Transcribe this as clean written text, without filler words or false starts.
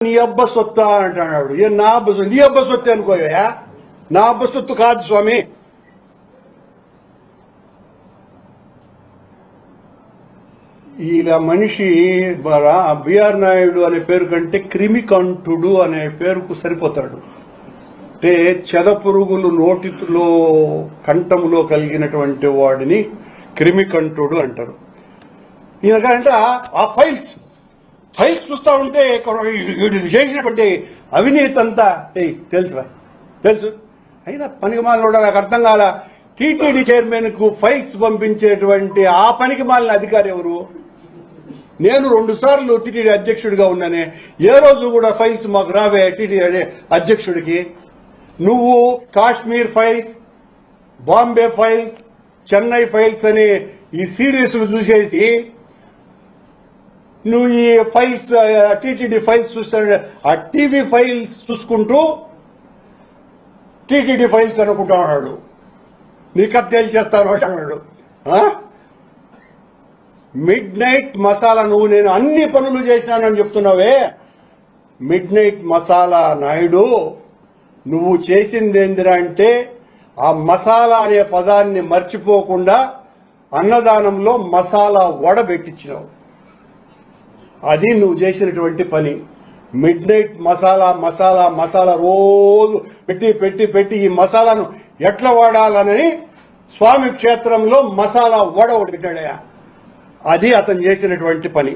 నీ అబ్బ సొత్తా అంటున్నాడు. ఏ నా అబ్బ సొత్తు? నీ అబ్బ సొత్తే అనుకోవా? నా అబ్బ సొత్తు కాదు స్వామి. ఇలా మనిషి బిఆర్ నాయుడు అనే పేరు కంటే క్రిమికంఠుడు అనే పేరుకు సరిపోతాడు. అంటే చెదపురుగులు నోటిలో కంఠములో కలిగినటువంటి వాడిని క్రిమికంఠుడు అంటారు. ఈయనకంట ఆ ఫైల్స్ చూస్తా ఉంటే చేసినటువంటి అవినీతి అంతా తెలుసు. అయినా పనికిమాలినోడ నాకు అర్థం కాల. టీటీడీ చైర్మన్ కు ఫైల్స్ పంపించేటువంటి ఆ పనికిమాలిన అధికారి ఎవరు? నేను 2 సార్లు టీటీడీ అధ్యక్షుడిగా ఉన్నానే, ఏ రోజు కూడా ఫైల్స్ మాకు రావే టీటీడీ అధ్యక్షుడికి. నువ్వు Kashmir files, Bombay files, Chennai files అని ఈ సిరీస్లు చూసేసి నువ్వు ఈ ఫైల్స్ టీటీడీ ఫైల్స్ చూస్తాడు. ఆ టీవీ ఫైల్స్ చూసుకుంటూ టీటీడీ ఫైల్స్ అనుకుంటా ఉన్నాడు. నీకు తేల్చేస్తాను అంటున్నాడు. మిడ్ నైట్ మసాలా నువ్వు నేను అన్ని పనులు చేశానని చెప్తున్నావే. మిడ్ నైట్ మసాలా నాయుడు, నువ్వు చేసింది ఏందిరా అంటే ఆ మసాలా అనే పదాన్ని మర్చిపోకుండా అన్నదానంలో మసాలా వడబెట్టించినావు. అది నువ్వు చేసినటువంటి పని. మిడ్ నైట్ మసాలా రోజు పెట్టి ఈ మసాలాను ఎట్లా వాడాలని స్వామి క్షేత్రంలో మసాలా వడ ఒకటి పెట్టాడయా. అది అతను చేసినటువంటి పని.